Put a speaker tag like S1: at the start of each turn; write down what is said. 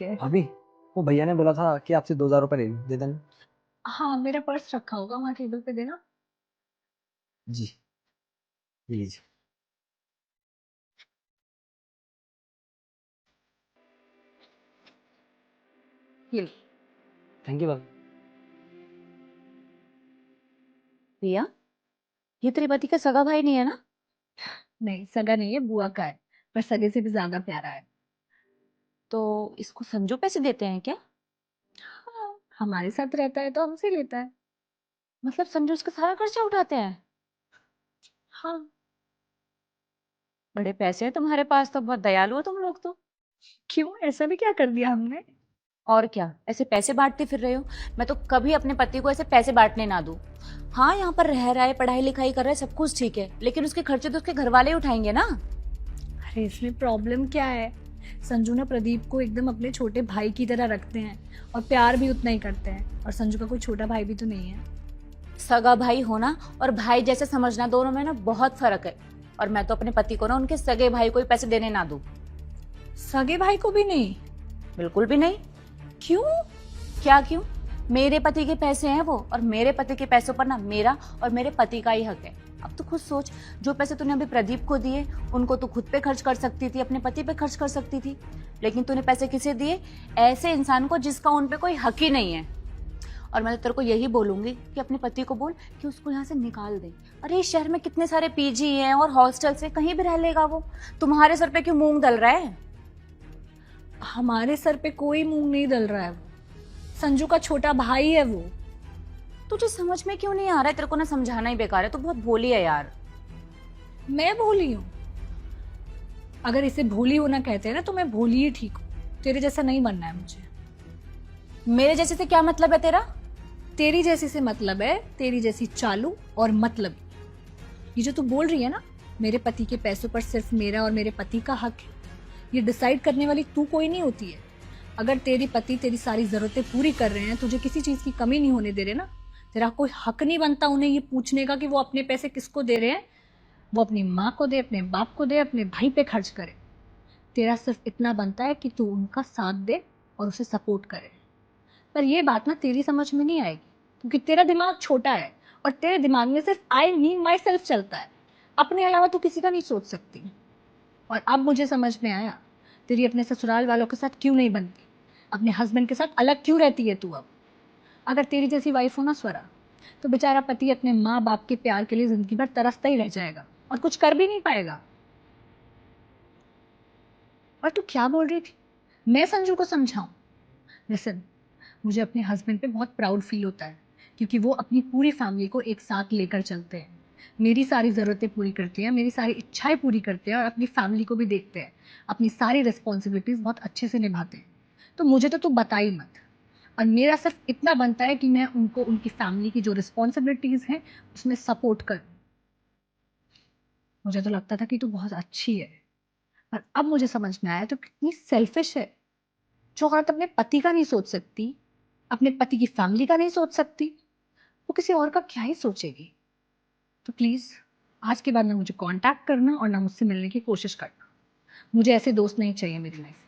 S1: भाभी, वो भैया ने बोला था कि आपसे 2,000 रुपये दे देना।
S2: हाँ, मेरा पर्स रखा होगा वहाँ टेबल पे, देना।
S1: जी, लीजिए।
S2: ये लो।
S1: थैंक यू भाभी।
S3: प्रिया, ये तेरे पति का सगा भाई नहीं है ना?
S2: नहीं, सगा नहीं है, बुआ का है। पर सगे से भी ज्यादा प्यारा है।
S3: तो इसको संजू पैसे देते हैं क्या?
S2: हाँ, हमारे साथ रहता है तो हमसे लेता है।
S3: मतलब संजू इसका सारा खर्चा उठाते हैं?
S2: हाँ।
S3: बड़े पैसे हैं तुम्हारे पास, तो बहुत दयालु हो तुम लोग तो।
S2: क्यों, ऐसा भी क्या कर दिया हमने?
S3: और क्या, ऐसे पैसे बांटते फिर रहे हो? मैं तो कभी अपने पति को ऐसे पैसे बांटने ना दूं। हाँ, यहाँ पर रह रहा है, पढ़ाई लिखाई कर रहा है, सब कुछ ठीक है, लेकिन उसके खर्चे तो उसके घर वाले ही उठाएंगे ना।
S2: अरे इसमें प्रॉब्लम क्या है? संजू ना प्रदीप को एकदम अपने छोटे भाई की तरह रखते हैं और प्यार भी उतना ही करते हैं। और संजू का कोई छोटा भाई भी तो नहीं है।
S3: सगा भाई होना और भाई जैसे समझना, दोनों में ना बहुत फर्क है। और मैं तो अपने पति को ना उनके सगे भाई को ही पैसे देने ना दूं।
S2: सगे भाई को भी नहीं?
S3: बिल्कुल भी नहीं।
S2: क्यों?
S3: क्या क्यों? मेरे पति के पैसे हैं वो, और मेरे पति के पैसों पर ना मेरा और मेरे पति का ही हक है। अब तू खुद सोच, जो पैसे तूने अभी प्रदीप को दिए उनको तू खुद पे खर्च कर सकती थी, अपने पति पे खर्च कर सकती थी, लेकिन तूने पैसे किसे दिए? ऐसे इंसान को जिसका उन पे कोई हक ही नहीं है। और मैं तो तेरे को यही बोलूंगी कि अपने पति को बोल कि उसको यहाँ से निकाल दे। अरे इस शहर में कितने सारे पीजी हैं और हॉस्टल्स हैं, कहीं भी रह लेगा वो। तुम्हारे सर पे क्यों मूंग दल रहा है?
S2: हमारे सर पे कोई मूंग नहीं दल रहा है। वो संजू का छोटा भाई है वो।
S3: तुझे समझ में क्यों नहीं आ रहा है? तेरे को ना समझाना ही बेकार है, तू बहुत भोली है यार।
S2: मैं भोली हूँ? अगर इसे भोली होना कहते हैं ना, तो मैं भोली ही ठीक हूँ। तेरे जैसा नहीं बनना है मुझे।
S3: मेरे जैसे से क्या मतलब है तेरा?
S2: तेरी जैसी से मतलब है तेरी जैसी चालू और मतलबी। ये जो तू बोल रही है ना, मेरे पति के पैसों पर सिर्फ मेरा और मेरे पति का हक है, ये डिसाइड करने वाली तू कोई नहीं होती है। अगर तेरी पति तेरी सारी जरूरतें पूरी कर रहे हैं, तुझे किसी चीज की कमी नहीं होने दे रहे ना, तेरा कोई हक नहीं बनता उन्हें ये पूछने का कि वो अपने पैसे किसको दे रहे हैं। वो अपनी माँ को दे, अपने बाप को दे, अपने भाई पे खर्च करे। तेरा सिर्फ इतना बनता है कि तू उनका साथ दे और उसे सपोर्ट करे। पर ये बात ना तेरी समझ में नहीं आएगी, क्योंकि तेरा दिमाग छोटा है और तेरे दिमाग में सिर्फ आई मी माई सेल्फ चलता है। अपने अलावा तू किसी का नहीं सोच सकती। और अब मुझे समझ में आया, तेरी अपने ससुराल वालों के साथ क्यों नहीं बनती, अपने हस्बैंड के साथ अलग क्यों रहती है तू अब। अगर तेरी जैसी वाइफ हो ना स्वरा, तो बेचारा पति अपने माँ बाप के प्यार के लिए जिंदगी भर तरसता ही रह जाएगा और कुछ कर भी नहीं पाएगा। और तू क्या बोल रही थी, मैं संजू को समझाऊं? लिसन, मुझे अपने हस्बैंड पे बहुत प्राउड फील होता है, क्योंकि वो अपनी पूरी फैमिली को एक साथ लेकर चलते हैं। मेरी सारी ज़रूरतें पूरी करते हैं, मेरी सारी इच्छाएं पूरी करते हैं और अपनी फैमिली को भी देखते हैं। अपनी सारी रिस्पॉन्सिबिलिटीज़ बहुत अच्छे से निभाते हैं। तो मुझे तो तू बता ही मत। और मेरा सिर्फ इतना बनता है कि मैं उनको उनकी फैमिली की जो रिस्पॉन्सिबिलिटीज़ हैं उसमें सपोर्ट करूँ। मुझे तो लगता था कि तू बहुत अच्छी है, पर अब मुझे समझ में आया तो कितनी सेल्फिश है। जो औरत अपने पति का नहीं सोच सकती, अपने पति की फैमिली का नहीं सोच सकती, वो किसी और का क्या ही सोचेगी। तो प्लीज आज के बाद ना मुझे कांटेक्ट करना और ना मुझसे मिलने की कोशिश करना। मुझे ऐसे दोस्त नहीं चाहिए मेरी लाइफ में।